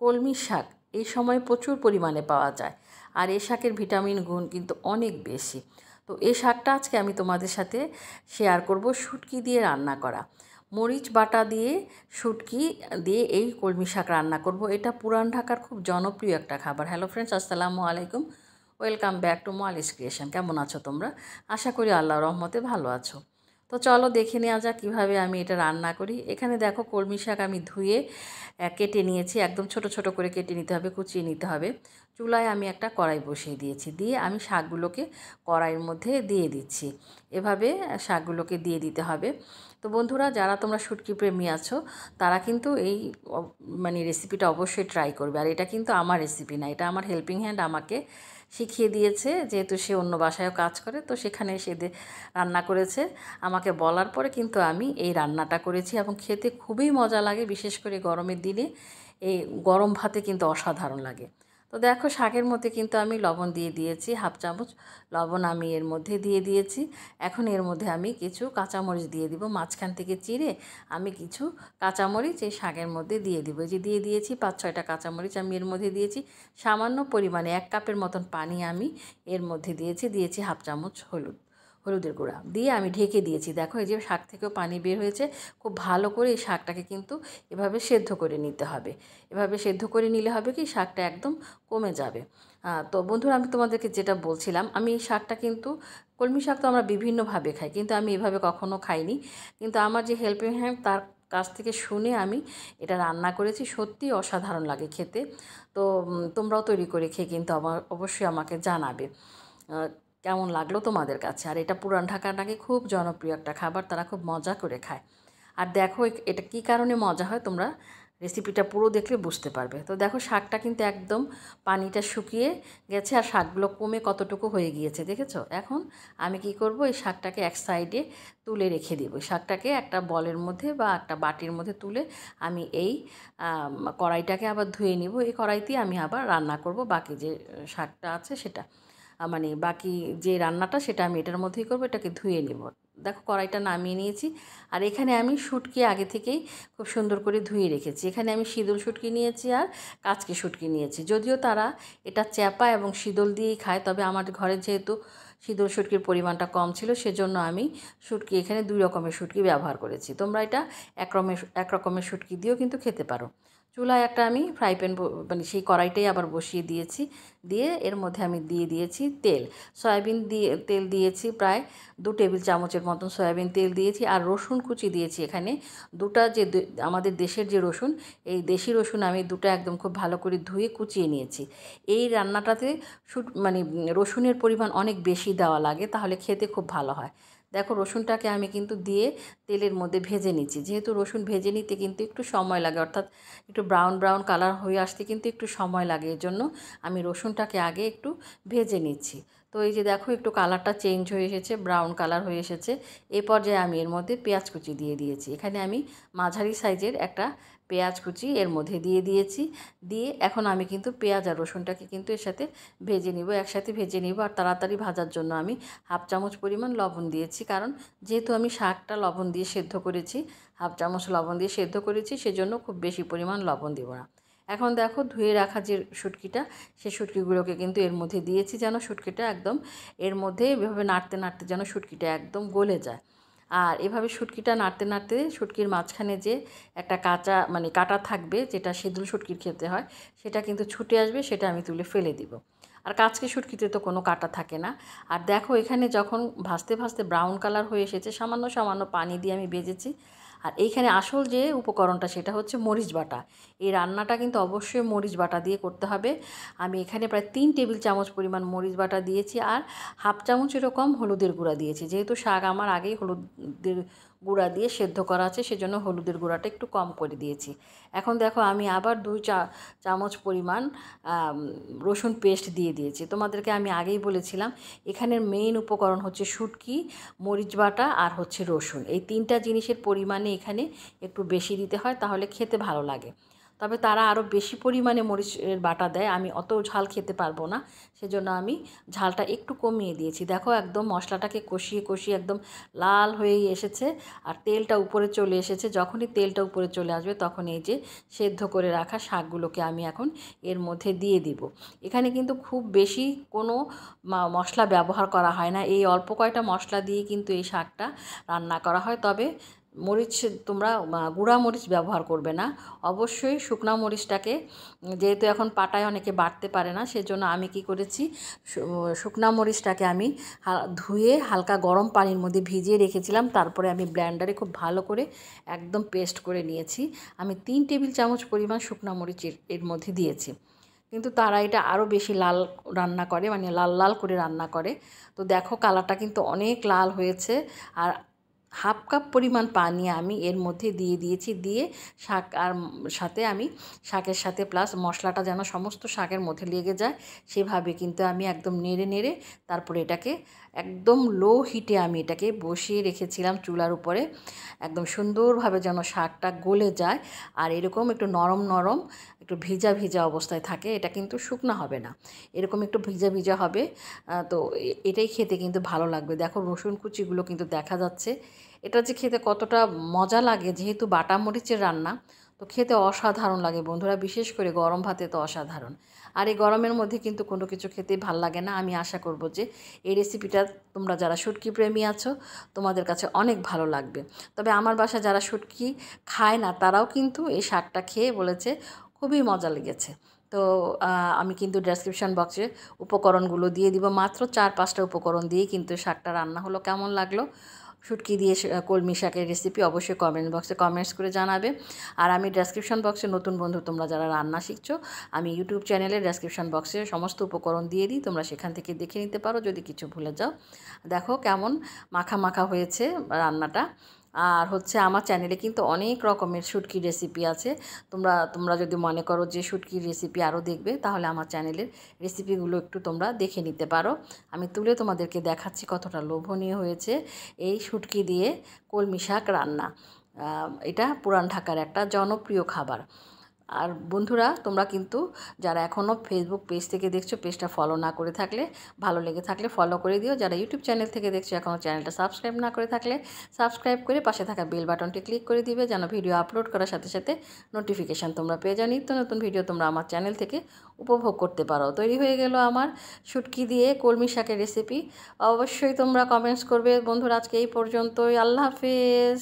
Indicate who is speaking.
Speaker 1: কলমি শাক এই সময় প্রচুর পরিমাণে পাওয়া যায়, আর এই শাকের ভিটামিন গুণ কিন্তু অনেক বেশি। তো এই শাকটা আজকে আমি তোমাদের সাথে শেয়ার করব শুটকি দিয়ে রান্না করা। মরিচ বাটা দিয়ে শুটকি দিয়ে এই কলমি শাক রান্না করব। এটা পুরান ঢাকার খুব জনপ্রিয় একটা খাবার। হ্যালো ফ্রেন্ডস, আসসালামু আলাইকুম, welcome back to Molly's creation. কেমন আছো তোমরা? আশা করি আল্লাহর রহমতে ভালো আছো। তো চলো দেখে নেওয়া যাক কীভাবে আমি এটা রান্না করি। এখানে দেখো কলমি শাক আমি ধুয়ে কেটে নিয়েছি, একদম ছোট ছোট করে কেটে নিতে হবে, কুচিয়ে নিতে হবে। চুলায় আমি একটা কড়াই বসিয়ে দিয়েছি, দিয়ে আমি শাকগুলোকে কড়াইয়ের মধ্যে দিয়ে দিচ্ছি। এভাবে শাকগুলোকে দিয়ে দিতে হবে। তো বন্ধুরা, যারা তোমরা শুটকি প্রেমী আছো তারা কিন্তু এই মানে রেসিপিটা অবশ্যই ট্রাই করবে। আর এটা কিন্তু আমার রেসিপি না, এটা আমার হেল্পিং হ্যান্ড আমাকে শিখিয়ে দিয়েছে। যেহেতু সে অন্য বাসায়ও কাজ করে, তো সেখানে সে রান্না করেছে। আমাকে বলার পরে কিন্তু আমি এই রান্নাটা করেছি এবং খেতে খুবই মজা লাগে। বিশেষ করে গরমের দিনে এই গরম ভাতে কিন্তু অসাধারণ লাগে। তো দেখো শাকের মধ্যে কিন্তু আমি লবণ দিয়ে দিয়েছি, হাফ চামচ লবণ আমি এর মধ্যে দিয়ে দিয়েছি। এখন এর মধ্যে আমি কিছু কাঁচামরিচ দিয়ে দিব, মাঝখান থেকে চিড়ে আমি কিছু কাঁচামরিচ এই শাকের মধ্যে দিয়ে দিব। যে দিয়ে দিয়েছি 5-6টা কাঁচামরিচ আমি এর মধ্যে দিয়েছি। সামান্য পরিমাণে 1 কাপের মতন পানি আমি এর মধ্যে দিয়েছি হাফ চামচ হলুদের গুঁড়া দিয়ে আমি ঢেকে দিয়েছি। দেখো এই যে শাক থেকেও পানি বের হয়েছে। খুব ভালো করে এই শাকটাকে কিন্তু এভাবে সেদ্ধ করে নিতে হবে। এভাবে সেদ্ধ করে নিলে হবে কি শাকটা একদম কমে যাবে। তো বন্ধুরা, আমি তোমাদেরকে যেটা বলছিলাম, আমি এই শাকটা কিন্তু কলমি শাক তো আমরা বিভিন্নভাবে খাই, কিন্তু আমি এভাবে কখনো খাইনি। কিন্তু আমার যে হেল্পিং হ্যান্ড তার কাছ থেকে শুনে আমি এটা রান্না করেছি। সত্যি অসাধারণ লাগে খেতে। তো তোমরাও তৈরি করে খেয়ে কিন্তু অবশ্যই আমাকে জানাবে কেমন লাগলো তোমাদের কাছে। আর এটা পুরান ঢাকার নাকি খুব জনপ্রিয় একটা খাবার, তারা খুব মজা করে খায়। আর দেখো এটা কী কারণে মজা হয়, তোমরা রেসিপিটা পুরো দেখলে বুঝতে পারবে। তো দেখো শাকটা কিন্তু একদম পানিটা শুকিয়ে গেছে, আর শাকগুলো কমে কতটুকু হয়ে গিয়েছে দেখেছো। এখন আমি কি করব, এই শাকটাকে এক সাইডে তুলে রেখে দেবো। শাকটাকে একটা বলের মধ্যে বা একটা বাটির মধ্যে তুলে আমি এই কড়াইটাকে আবার ধুয়ে নিব। এই কড়াইতেই আমি আবার রান্না করব বাকি যে শাকটা আছে সেটা, মানে বাকি যে রান্নাটা সেটা আমি এটার মধ্যেই করবো। এটাকে ধুয়ে নেব। দেখো কড়াইটা নামিয়ে নিয়েছি। আর এখানে আমি শুটকি আগে থেকেই খুব সুন্দর করে ধুয়ে রেখেছি। এখানে আমি শীতল শুটকি নিয়েছি আর কাচকি শুটকি নিয়েছি। যদিও তারা এটা চ্যাপা এবং শীতল দিয়েই খায়, তবে আমার ঘরে যেহেতু শীতল শুটকির পরিমাণটা কম ছিল, সেজন্য আমি শুটকি এখানে 2 রকমের শুটকি ব্যবহার করেছি। তোমরা এটা এক রকমের শুটকি দিয়েও কিন্তু খেতে পারো। চুলায় একটা আমি ফ্রাই প্যান, মানে সেই কড়াইটাই আবার বসিয়ে দিয়েছি। দিয়ে এর মধ্যে আমি দিয়ে দিয়েছি তেল। তেল দিয়েছি প্রায় 2 টেবিল চামচের মতন সয়াবিন তেল দিয়েছি। আর রসুন কুচি দিয়েছি এখানে দুটা, যে আমাদের দেশের যে রসুন, এই দেশি রসুন আমি দুটো একদম খুব ভালো করে ধুয়ে কুচিয়ে নিয়েছি। এই রান্নাটাতে মানে রসুনের পরিমাণ অনেক বেশি দেওয়া লাগে, তাহলে খেতে খুব ভালো হয়। দেখো রসুনটাকে আমি কিন্তু দিয়ে তেলের মধ্যে ভেজে নিচ্ছি। যেহেতু রসুন ভেজে নিতে কিন্তু একটু সময় লাগে, অর্থাৎ একটু ব্রাউন ব্রাউন কালার হয়ে আসতে কিন্তু একটু সময় লাগে। এর জন্য আমি রসুনটাকে আগে একটু ভেজে নিচ্ছি। তো এই যে দেখো একটু কালারটা চেঞ্জ হয়ে এসেছে, ব্রাউন কালার হয়ে এসেছে। এই পর্যায়ে আমি এর মধ্যে পেঁয়াজ কুচি দিয়ে দিয়েছি। এখানে আমি মাঝারি সাইজের একটা পেঁয়াজ কুচি এর মধ্যে দিয়ে দিয়েছি। দিয়ে এখন আমি কিন্তু পেঁয়াজ আর রসুনটাকে কিন্তু এর সাথে ভেজে নিব, একসাথে ভেজে নিব। আর তাড়াতাড়ি ভাজার জন্য আমি হাফ চামচ পরিমাণ লবণ দিয়েছি, কারণ যেহেতু আমি শাকটা লবণ দিয়ে সেদ্ধ করেছি, হাফ চামচ লবণ দিয়ে সেদ্ধ করেছি, সেজন্য খুব বেশি পরিমাণ লবণ দেব না। এখন দেখো ধুয়ে রাখা যে শুটকিটা, সেই শুটকিগুলোকে কিন্তু এর মধ্যে দিয়েছি, যেন শুটকিটা একদম এর মধ্যে এভাবে নাড়তে নাড়তে যেন শুটকিটা একদম গলে যায়। আর এভাবে শুটকিটা নাড়তে নাড়তে শুটকির মাঝখানে যে একটা মানে কাটা থাকবে, যেটা সেদ্ধ শুটকির খেতে হয়, সেটা কিন্তু ছুটে আসবে, সেটা আমি তুলে ফেলে দিব। আর কাচকি শুটকিতে তো কোনো কাটা থাকে না। আর দেখো এখানে যখন ভাজতে ভাজতে ব্রাউন কালার হয়ে এসেছে, সামান্য সামান্য পানি দিয়ে আমি ভেজেছি। আর এইখানে আসল যে উপকরণটা সেটা হচ্ছে মরিচ বাটা। এই রান্নাটা কিন্তু অবশ্যই মরিচ বাটা দিয়ে করতে হবে। আমি এখানে প্রায় 3 টেবিল চামচ পরিমাণ মরিচ বাটা দিয়েছি, আর হাফ চামচ এরকম হলুদের গুঁড়া দিয়েছি। যেহেতু শাক আমার আগেই হলুদের গুঁড়া দিয়ে সেদ্ধ করা আছে, সেজন্য হলুদের গুঁড়াটা একটু কম করে দিয়েছি। এখন দেখো আমি আবার 2 চামচ পরিমাণ রসুন পেস্ট দিয়ে দিয়েছি। তোমাদেরকে আমি আগেই বলেছিলাম এখানের মেইন উপকরণ হচ্ছে শুটকি, মরিচ বাটা আর হচ্ছে রসুন। এই 3টা জিনিসের পরিমাণে এখানে একটু বেশি দিতে হয়, তাহলে খেতে ভালো লাগে। তো তবে তারা আরও বেশি পরিমাণে মরিচের বাটা দেয়, আমি অত ঝাল খেতে পারবো না, সেজন্য আমি ঝালটা একটু কমিয়ে দিয়েছি। দেখো একদম মশলাটাকে কষিয়ে কষিয়ে একদম লাল হয়েই এসেছে আর তেলটা উপরে চলে এসেছে। যখনই তেলটা উপরে চলে আসবে তখন এই যে সেদ্ধ করে রাখা শাকগুলোকে আমি এখন এর মধ্যে দিয়ে দিব। এখানে কিন্তু খুব বেশি কোনো মশলা ব্যবহার করা হয় না, এই অল্প কয়টা মশলা দিয়ে কিন্তু এই শাকটা রান্না করা হয়। তবে মরিচ তোমরা গুঁড়া মরিচ ব্যবহার করবে না, অবশ্যই শুকনা মরিচটাকে, যেহেতু এখন পাটায় অনেকে বাটতে পারে না, সেজন্য আমি কি করেছি, শুকনা মরিচটাকে আমি ধুয়ে হালকা গরম পানির মধ্যে ভিজিয়ে রেখেছিলাম, তারপরে আমি ব্লেন্ডারে খুব ভালো করে একদম পেস্ট করে নিয়েছি। আমি 3 টেবিল চামচ পরিমাণ শুকনা মরিচ এর মধ্যে দিয়েছি। কিন্তু তারা এটা আরও বেশি লাল রান্না করে, মানে লাল লাল করে রান্না করে। তো দেখো কালারটা কিন্তু অনেক লাল হয়েছে। আর হাফ কাপ পরিমাণ পানি আমি এর মধ্যে দিয়ে দিয়েছি, দিয়ে শাক আর সাথে আমি শাকের সাথে প্লাস মশলাটা যেন সমস্ত শাকের মধ্যে লেগে যায় সেভাবে কিন্তু আমি একদম নেড়ে নেড়ে তারপরে এটাকে একদম লো হিটে আমি এটাকে বসিয়ে রেখেছিলাম চুলার উপরে, একদম সুন্দরভাবে যেন শাকটা গলে যায় আর এরকম একটু নরম নরম একটু ভিজা ভিজা অবস্থায় থাকে। এটা কিন্তু শুকনা হবে না, এরকম একটু ভিজা ভিজা হবে। তো এটাই খেতে কিন্তু ভালো লাগবে। দেখো রসুন কুচিগুলো কিন্তু দেখা যাচ্ছে। এটা যে খেতে কতটা মজা লাগে, যেহেতু বাটা মরিচের রান্না, তো খেতে অসাধারণ লাগে বন্ধুরা, বিশেষ করে গরম ভাতে তো অসাধারণ। আর এই গরমের মধ্যে কিন্তু কোনো কিছু খেতে ভাল লাগে না। আমি আশা করব যে এই রেসিপিটা তোমরা যারা শুটকি প্রেমী আছো তোমাদের কাছে অনেক ভালো লাগবে। তবে আমার বাসায় যারা শুটকি খায় না তারাও কিন্তু এই শাকটা খেয়ে বলেছে খুবই মজা লেগেছে। তো আমি কিন্তু ডেসক্রিপশন বক্সে উপকরণগুলো দিয়ে দিব, মাত্র 4-5টা উপকরণ দিয়ে কিন্তু শাকটা রান্না হলো। কেমন লাগলো শুটকি দিয়ে কলমি শাকের রেসিপি অবশ্যই কমেন্ট বক্সে কমেন্টস করে জানাবে। আর আমি ডেসক্রিপশন বক্সে, নতুন বন্ধু তোমরা যারা রান্না শিখছো, আমি ইউটিউব চ্যানেলের ডেসক্রিপশন বক্সে সমস্ত উপকরণ দিয়ে দিই, তোমরা সেখান থেকে দেখে নিতে পারো যদি কিছু ভুলে যাও। দেখো কেমন মাখা মাখা হয়েছে রান্নাটা। আর হচ্ছে আমার চ্যানেলে কিন্তু অনেক রকমের শুটকির রেসিপি আছে। তোমরা যদি মনে করো যে শুটকির রেসিপি আরও দেখবে, তাহলে আমার চ্যানেলের রেসিপিগুলো একটু তোমরা দেখে নিতে পারো। আমি তুলে তোমাদেরকে দেখাচ্ছি কতটা লোভনীয় হয়েছে এই শুটকি দিয়ে কলমি শাক রান্না। এটা পুরান ঢাকার একটা জনপ্রিয় খাবার। আর বন্ধুরা তোমরা কিন্তু যারা এখনও ফেসবুক পেজ থেকে দেখছো, পেজটা ফলো না করে থাকলে, ভালো লেগে থাকলে ফলো করে দিও। যারা ইউটিউব চ্যানেল থেকে দেখছো এখনও চ্যানেলটা সাবস্ক্রাইব না করে থাকলে সাবস্ক্রাইব করে পাশে থাকা বেল বাটনটি ক্লিক করে দিবে, যেন ভিডিও আপলোড করার সাথে সাথে নোটিফিকেশান তোমরা পেয়ে যাও। নিত্য নতুন ভিডিও তোমরা আমার চ্যানেল থেকে উপভোগ করতে পারো। তৈরি হয়ে গেল আমার শুটকি দিয়ে কলমি শাকের রেসিপি। অবশ্যই তোমরা কমেন্টস করবে বন্ধুরা। আজকে এই পর্যন্তই, আল্লাহ হাফেজ।